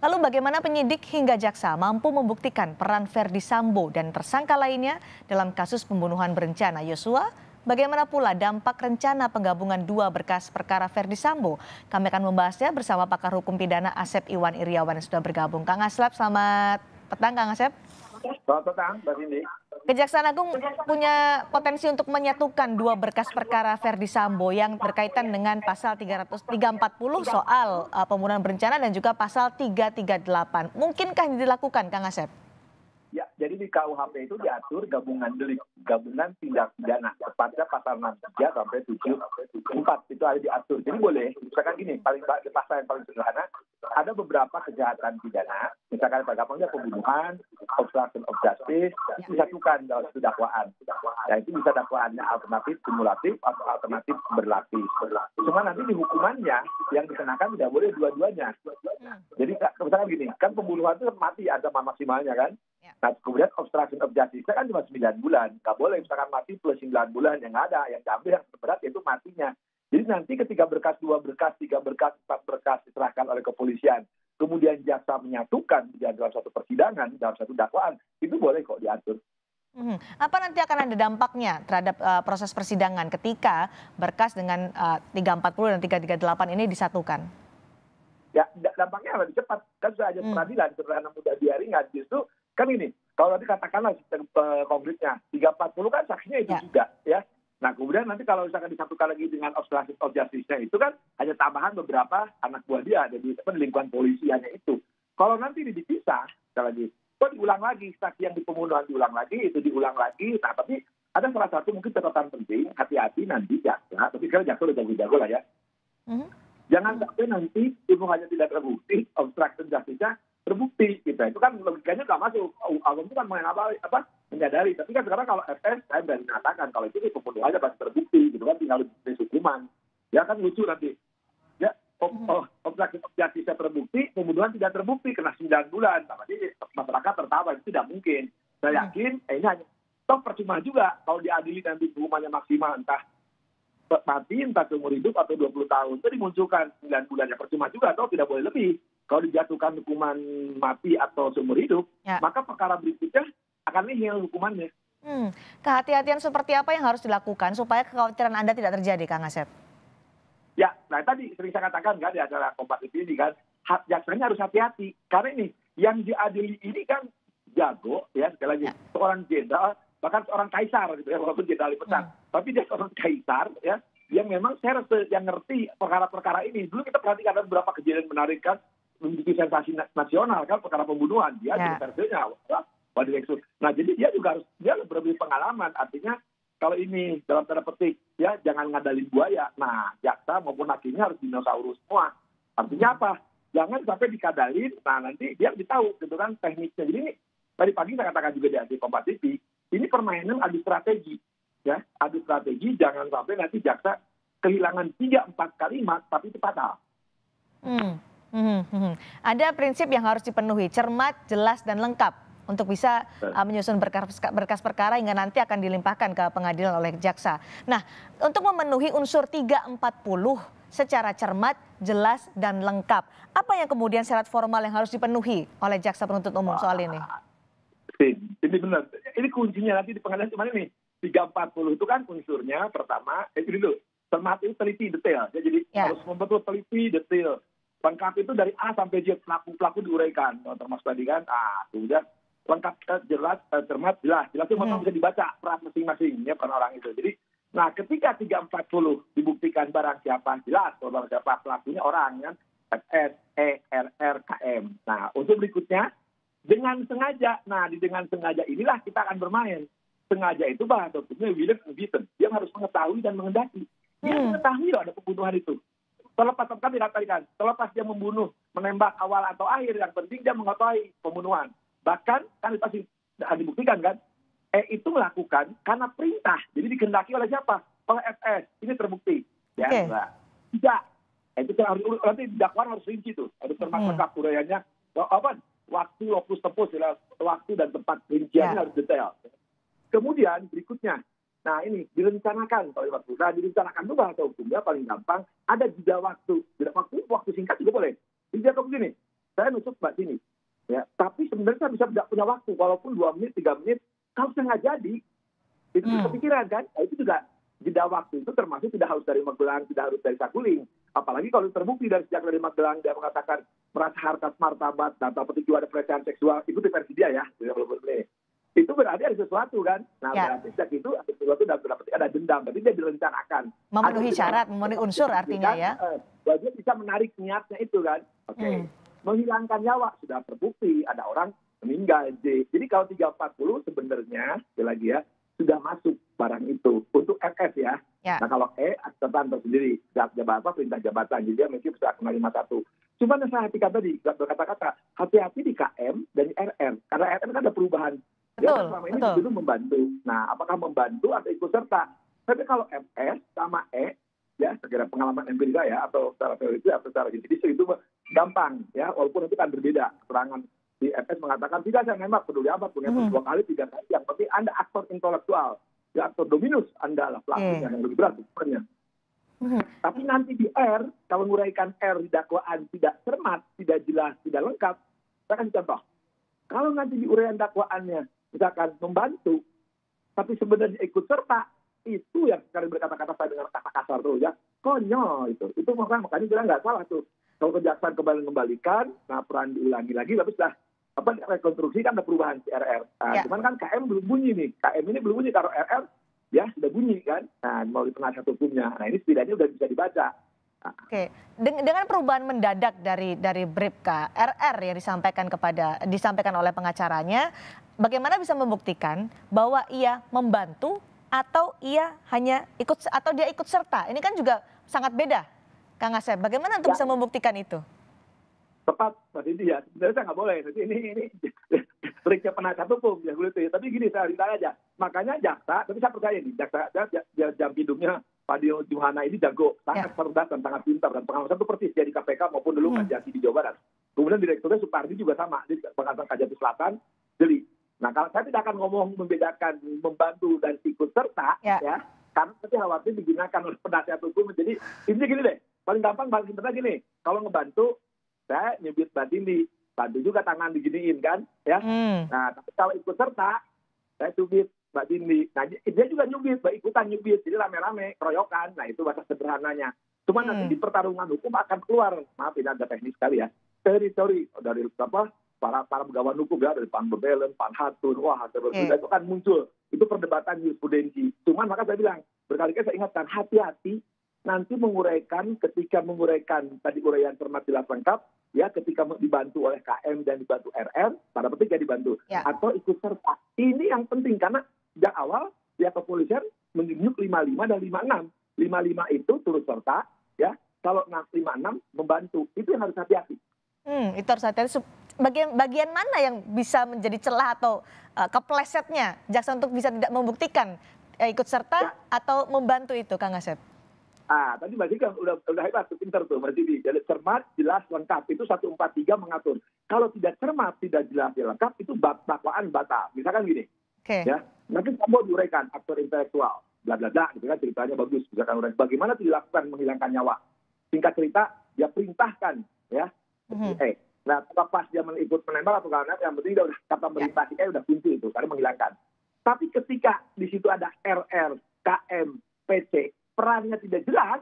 Lalu bagaimana penyidik hingga jaksa mampu membuktikan peran Verdi Sambo dan tersangka lainnya dalam kasus pembunuhan berencana Yosua? Bagaimana pula dampak rencana penggabungan dua berkas perkara Verdi Sambo? Kami akan membahasnya bersama pakar hukum pidana Asep Iwan Iriawan yang sudah bergabung. Kang Asep, selamat petang Kang Asep. Selamat petang, Mbak Cindy. Kejaksaan Agung punya potensi untuk menyatukan dua berkas perkara Verdi Sambo yang berkaitan dengan pasal 340 soal pembunuhan berencana dan juga pasal 338. Mungkinkah ini dilakukan, Kang Asep? Ya, jadi di KUHP itu diatur gabungan delik, gabungan tindak pidana, tepatnya pasal 63 sampai 74 itu ada diatur. Jadi boleh, misalkan gini, pasal yang paling sederhana, ada beberapa kejahatan pidana, misalkan pada gampangnya pembunuhan, obstruction of justice, disatukan dalam satu dakwaan. Ya, itu bisa dakwaannya alternatif kumulatif atau alternatif berlapis. Cuma nanti di hukumannya yang dikenakan tidak boleh dua-duanya. Jadi misalkan gini, kan pembunuhan itu mati ancaman maksimalnya kan? Nah, kemudian obstruction of justice kan cuma 9 bulan. Nggak boleh misalkan mati plus 9 bulan, yang ada. Yang diambil yang terberat yaitu matinya. Jadi nanti ketika berkas, 2 berkas, 3 berkas, 4 berkas diserahkan oleh kepolisian, kemudian jaksa menyatukan dalam satu persidangan, dalam satu dakwaan, itu boleh kok diatur. Apa nanti akan ada dampaknya terhadap proses persidangan ketika berkas dengan 340 dan 338 ini disatukan? Ya, dampaknya lebih cepat. Kan sudah ada peradilan, sederhana mudah diaringan. Justru kan ini, kalau nanti katakanlah sistem konkretnya, 340 kan saksinya itu juga, ya. Nah, kemudian nanti kalau misalkan disatukan lagi dengan obstruction of justice-nya itu kan hanya tambahan beberapa anak buah dia, jadi lingkungan polisiannya itu. Kalau nanti dipisah, sekali lagi, kok diulang lagi, saksi yang di pembunuhan diulang lagi, itu diulang lagi. Nah, tapi ada salah satu mungkin catatan penting, hati-hati nanti jaksa, tapi sekarang jaksa udah jago-jago lah ya. Jangan sampai nanti pembunuhannya tidak terbukti, obstruction justice-nya terbukti, gitu. Itu kan logikanya nggak masuk. Awam itu kan menyadari. Tapi kan sekarang kalau FS, saya berani mengatakan kalau itu pembunuhannya pasti terbukti, gitu kan, tinggal di hukuman. Ya kan lucu nanti. Ya, obstruction of justice-nya terbukti, pembunuhan tidak terbukti, kena 9 bulan. Tapi masyarakat tertawa, itu tidak mungkin. Saya yakin, ini hanya toh percuma juga kalau diadili nanti hukumannya maksimal, entah mati, entah seumur hidup atau 20 tahun. Itu dimunculkan 9 bulan, ya percuma juga, atau tidak boleh lebih. Kalau dijatuhkan hukuman mati atau seumur hidup, maka perkara berikutnya akan nihil hukumannya. Kehati-hatian seperti apa yang harus dilakukan supaya kekhawatiran Anda tidak terjadi, Kang Asep? Ya, nah tadi sering saya katakan kan di acara Kompas TV ini kan, jaksanya harus hati-hati. Karena ini, yang diadili ini kan jago, ya sekali lagi, seorang jenderal, bahkan seorang kaisar, gitu ya, walaupun jenderal dipecat. Tapi dia seorang kaisar, ya, yang memang yang ngerti perkara-perkara ini. Dulu kita perhatikan ada beberapa kejadian menarik kan, menjadi sensasi nasional kan, perkara pembunuhan. Dia jadi versinya, nah jadi dia juga harus, dia lebih pengalaman. Artinya kalau ini dalam tanda petik, ya jangan ngadalin buaya. Nah, jaksa maupun hakimnya harus dinosaurus semua. Artinya apa? Jangan sampai dikadalin, nah nanti dia lebih tahu, gitu kan, tekniknya. Jadi ini, tadi pagi saya katakan juga di Kompas TV, ini permainan adu strategi. Ya, adu strategi, jangan sampai nanti jaksa kehilangan 3-4 kalimat, tapi itu fatal. Ada prinsip yang harus dipenuhi, cermat, jelas, dan lengkap untuk bisa menyusun berkas perkara hingga nanti akan dilimpahkan ke pengadilan oleh jaksa. Nah, untuk memenuhi unsur 340 secara cermat, jelas, dan lengkap, apa yang kemudian syarat formal yang harus dipenuhi oleh jaksa penuntut umum soal ini? Ini benar. Ini kuncinya nanti di pengadilan cuma ini. 340 itu kan unsurnya pertama, itu dulu. Cermat itu teliti detail. Jadi harus membetul teliti detail. Lengkap itu dari A sampai Z, pelaku diuraikan. Termasuk tadi kan, kemudian lengkap, jelas, cermat, jelas. Jelas itu memang bisa dibaca peran masing-masing, ya, peran orang itu. Jadi, nah ketika 340 dibuktikan barang siapa, jelas barang siapa pelakunya orang, kan. FS, E, RR, KM. Nah, untuk berikutnya, dengan sengaja. Nah, dengan sengaja inilah kita akan bermain. Sengaja itu bahasa hukumnya willing and witting. Dia harus mengetahui dan mengendaki. Dia mengetahui loh ada pembunuhan itu. Terlepas kami dikatakan, terlepas dia membunuh, menembak awal atau akhir, yang penting dia mengetahui pembunuhan. Bahkan kan pasti dibuktikan kan, itu melakukan karena perintah. Jadi dikehendaki oleh siapa? Oleh FS. Ini terbukti. Ya, tidak. Itu harus nanti dakwaan harus rinci tuh, harus termasuk lengkap uraiannya. Waktu, lokus tempus, waktu dan tempat rinciannya harus detail. Kemudian berikutnya. Nah ini direncanakan, kalau waktu direncanakan itu bahasa hukumnya paling gampang, ada jeda waktu. Jeda waktu singkat juga boleh. Jeda waktu begini, saya nusuk Mbak Tini. Ya, tapi sebenarnya saya bisa tidak punya waktu, walaupun 2 menit, 3 menit, kalau saya nggak jadi, itu kepikiran kan? Nah, itu juga jeda waktu itu termasuk tidak harus dari Magelang, tidak harus dari Saguling. Apalagi kalau terbukti sejak dari Magelang dia mengatakan merasa harkat martabat atau petunjuk ada pelecehan seksual, itu di versi dia ya. Itu berarti ada sesuatu kan? Nah, berarti sejak itu ada sesuatu dan berarti ada dendam, berarti dia direncanakan. Memenuhi syarat, memenuhi unsur artinya ya. Dia bisa menarik niatnya itu kan. Oke. Menghilangkan nyawa sudah terbukti, ada orang meninggal. Jadi kalau 340 sebenarnya lagi ya sudah masuk barang itu untuk RS ya. Nah kalau aksetan tersendiri jabatan perintah jabatan, jadi dia mungkin bisa kena 51. Cuma yang saya hatikan tadi berkata-kata hati-hati di KM dan di RR karena RR kan ada perubahan. Dia kan selama ini itu membantu. Nah apakah membantu atau ikut serta? Tapi kalau MS sama ya sekira pengalaman empirik saya atau secara teori atau secara juridis itu gampang ya, walaupun itu kan berbeda keterangan. Di FS mengatakan tidak saya nembak, peduli amat, punya 2 kali 3 kali, yang penting Anda aktor intelektual, ya aktor dominus Anda lah pelakunya yang lebih berat sebenarnya. Tapi nanti di R, kalau menguraikan R di dakwaan tidak cermat, tidak jelas, tidak lengkap, saya kasih contoh. Kalau nanti di uraian dakwaannya misalkan membantu, tapi sebenarnya ikut serta, itu yang sekali berkata-kata saya dengar kata kasar tuh ya, konyol itu makanya bilang nggak salah tuh. Kalau kejaksaan kembalikan, nah peran diulangi lagi, tapi sudah rekonstruksi kan ada perubahan si RR. Nah, cuman kan KM belum bunyi nih. KM ini belum bunyi, kalau RR ya sudah bunyi kan. Nah, melalui penasihat hukumnya. Nah, ini setidaknya sudah bisa dibaca. Oke, dengan perubahan mendadak dari Bribka, RR yang disampaikan oleh pengacaranya, bagaimana bisa membuktikan bahwa ia membantu atau ia hanya ikut serta? Ini kan juga sangat beda, Kang Asep. Bagaimana untuk bisa membuktikan itu? Tepat, Mas Indi ya. Sebenarnya saya nggak boleh. Ini triknya penasihat hukum ya gitu. Tapi gini saya ditanya aja. Makanya jaksa, tapi saya percaya nih, jaksa jam hidupnya Pak Dio Juhana ini jago, sangat cerdas dan sangat pintar dan pengalaman itu persis dia di KPK maupun dulu Kajati di Jawa Barat. Kemudian direkturnya Supardi juga sama di pengadilan Kajati Selatan, Jeli. Nah kalau saya tidak akan ngomong membedakan membantu dan ikut serta, ya, karena nanti khawatir digunakan oleh penasihat hukum. Jadi ini gini deh, paling gampang paling sederhana gini, kalau ngebantu saya nyubit Mbak Tini, bantu juga tangan diginiin kan, ya. Nah tapi kalau ikut serta, saya cubit Mbak Tini. Nah dia juga nyubit, ikutan nyubit, jadi rame-rame, keroyokan. Nah itu bahasa sederhananya. Cuma nanti di pertarungan hukum akan keluar, maaf ini ada teknis sekali ya, teori dari para pegawai hukum ya, dari Pan Bebelen, Pan Hatun, wah itu kan muncul. Itu perdebatan jurisprudensi. Cuman maka saya bilang, berkali-kali saya ingatkan, hati-hati nanti ketika menguraikan tadi uraian cermat jelas lengkap, ya ketika dibantu oleh KM dan dibantu RR, pada petik ya dibantu, atau ikut serta. Ini yang penting, karena sejak awal pihak kepolisian menunjuk 55 dan 56. 55 itu turut serta, ya. Kalau 56 membantu, itu yang harus hati-hati. Itu harus hati-hati. Bagian mana yang bisa menjadi celah atau keplesetnya jaksa untuk bisa tidak membuktikan ikut serta atau membantu itu, Kang Asep? Tadi Mbak Dika udah hebat, pintar tuh Mbak Didi. Jadi cermat, jelas, lengkap. Itu 143 mengatur. Kalau tidak cermat, tidak jelas, lengkap, itu dakwaan batal. Misalkan gini, ya, nanti kamu diuraikan aktor intelektual, bla bla bla, gitu kan ceritanya bagus. Misalkan bagaimana dilakukan menghilangkan nyawa. Singkat cerita, dia perintahkan, ya. Nah, pas dia ikut menembak atau kawan yang penting dia udah kata perintah, udah kunci itu, karena menghilangkan. Tapi ketika di situ ada RR, KM, PC, perannya tidak jelas,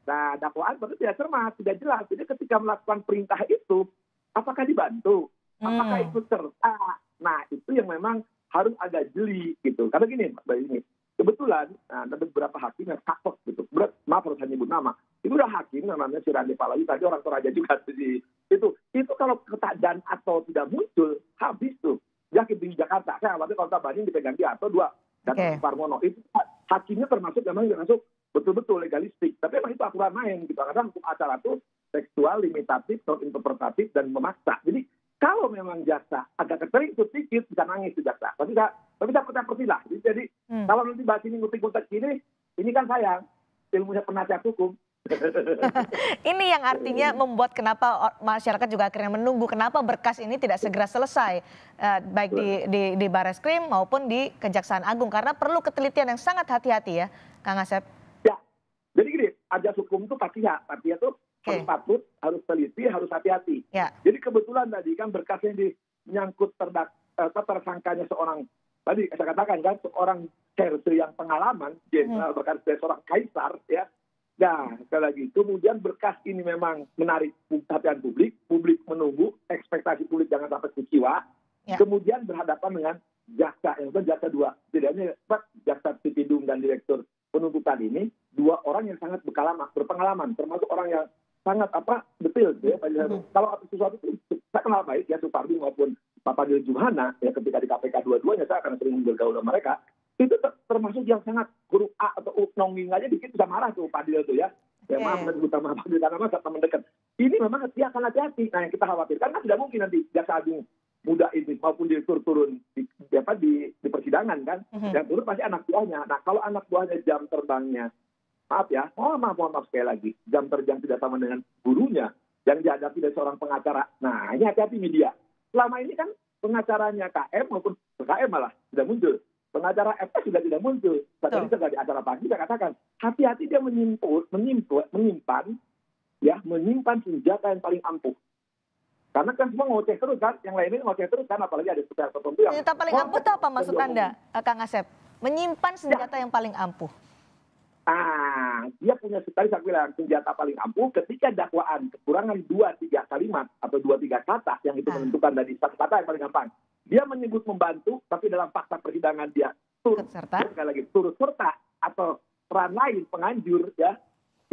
nah dakwaan berarti tidak cermat, tidak jelas. Jadi ketika melakukan perintah itu, apakah dibantu, apakah ikut serta, nah itu yang memang harus agak jeli gitu. Karena gini, Mbak ini kebetulan ada beberapa hakim yang takut gitu. Maaf harus saya nyebut nama. Itu udah hakim namanya si Randi Pahlawi, tadi orang Toraja juga di itu kalau dan atau tidak muncul habis tuh. Dia hakim di Jakarta. Saya khawatir kalau tak banding dipegang dia atau dua. Dan Parmono itu hakimnya termasuk betul-betul legalistik. Tapi memang itu aturan main gitu. Karena hukum acara itu tekstual, limitatif, interpretatif dan memaksa. Jadi kalau memang jaksa agak keteringkut sedikit bisa nangis tuh jaksa. Tapi saya percaya lah. Jadi kalau nanti bahas ini ngutik-ngutik ini kan sayang ilmunya penasihat hukum. Ini yang artinya membuat kenapa masyarakat juga akhirnya menunggu kenapa berkas ini tidak segera selesai, baik di Barreskrim maupun di Kejaksaan Agung, karena perlu ketelitian yang sangat hati-hati ya, Kang Asep. Ya, jadi gini, ajas hukum itu partia tuh harus patut, harus teliti, harus hati-hati. Ya. Jadi kebetulan tadi kan berkasnya menyangkut tersangkanya seorang, tadi saya katakan kan, seorang serse yang pengalaman, jenderal bahkan seorang kaisar, ya. Nah, sekali lagi, kemudian berkas ini memang menarik perhatian publik, publik menunggu, ekspektasi publik jangan sampai kecewa, kemudian berhadapan dengan jaksa, yang itu jaksa dua, setidaknya jaksa Pitidum dan direktur penuntutan ini, dua orang yang sangat berpengalaman, termasuk orang yang sangat detail, ya. Kalau sesuatu itu saya kenal baik, ya, Supardi maupun Pak Fadil Juhana, ya, ketika di KPK dua-duanya saya akan sering bergaul sama mereka, itu termasuk yang sangat huruf A atau nonging aja dikit bisa marah tuh Fadil tuh, ya. Ya maaf, utama Fadil karena masa teman dekat. Ini memang dia akan hati-hati. Nah, yang kita khawatirkan kan tidak mungkin nanti jaksa agung muda ini maupun direktur turun di persidangan kan. Yang turun pasti anak buahnya. Nah, kalau anak buahnya jam terbangnya, maaf ya, mohon maaf sekali lagi, jam terbang tidak sama dengan gurunya yang dihadapi dari seorang pengacara. Nah, ini hati-hati media. Selama ini kan pengacaranya KM maupun KM malah sudah muncul. Pengacara FS sudah tidak muncul. Tadi saya di acara pagi saya katakan, hati-hati dia menyimpan senjata yang paling ampuh. Karena kan semua ngoceh terus kan, yang lainnya ngoceh terus kan, apalagi ada pihak tertentu yang... Senjata paling ampuh itu apa maksud Anda, Kang Asep? Menyimpan senjata yang paling ampuh. Dia punya, tadi saya bilang, senjata paling ampuh ketika dakwaan kekurangan 2-3 kalimat atau 2-3 kata yang itu menentukan dari satu kata yang paling gampang. Dia menyebut membantu, tapi dalam fakta persidangan dia turut serta atau peran lain penganjur, ya,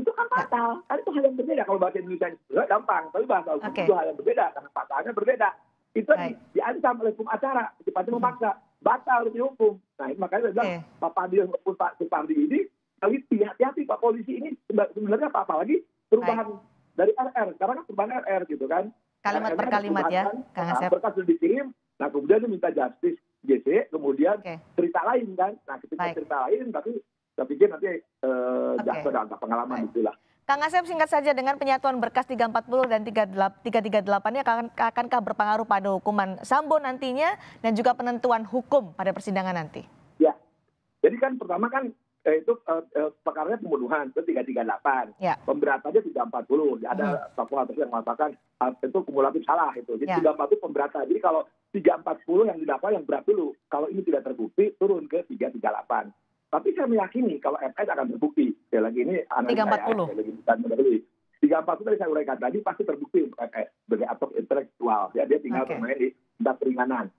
itu kan fatal. Kan itu hal yang berbeda. Kalau bahasa Indonesia gampang, tapi bahasa hukum itu hal yang berbeda karena fatalnya berbeda. Itu diancam oleh hukum acara, sifatnya memaksa, batal harus dihukum. Nah, makanya saya bilang Pak Fadil maupun Pak Supardi ini, hati-hati Pak polisi ini sebenarnya apa lagi perubahan dari RR. Sekarang kan perubahan RR gitu kan. Kalimat per kalimat ya, Kang Asep. Berkas sudah dikirim, nah kemudian dia minta justice GC, kemudian cerita lain kan. Nah ketika cerita lain, tapi saya pikir nanti jaksa dan pengalaman itulah. Kang Asep, singkat saja, dengan penyatuan berkas 340 dan 338-nya akankah berpengaruh pada hukuman Sambo nantinya dan juga penentuan hukum pada persidangan nanti? Ya, jadi kan pertama kan itu perkaranya pembunuhan, itu 338. Pemberatannya 340. Ada tokoh atas yang mengatakan itu kumulatif salah itu. Jadi 340 pemberatan. Jadi kalau 340 yang didakwa yang berat dulu. Kalau ini tidak terbukti, turun ke 338. Tapi saya meyakini kalau FS akan terbukti. Sekali lagi ini analisa 340. 340 tadi saya uraikan tadi pasti terbukti untuk FS sebagai aktor intelektual. Ya, dia tinggal bermain di tindak peringanan.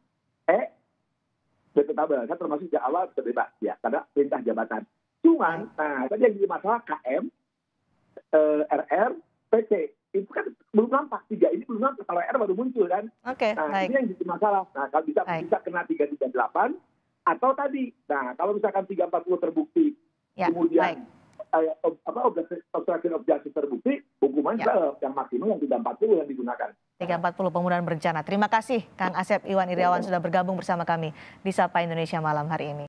Saya termasuk sejak awal terbebas ya karena perintah jabatan. Cuman, tadi yang jadi masalah KM, RR, PC itu kan belum nampak, 3 ini belum nampak, kalau RR baru muncul kan. Ini yang jadi masalah. Nah, kalau bisa kena 338 atau tadi, nah kalau misalkan 340 terbukti, kemudian obstruction of justice terbukti, hukuman yang maksimum yang 340 yang digunakan. 340 pembunuhan berencana. Terima kasih Kang Asep Iwan Iryawan sudah bergabung bersama kami di Sapa Indonesia malam hari ini.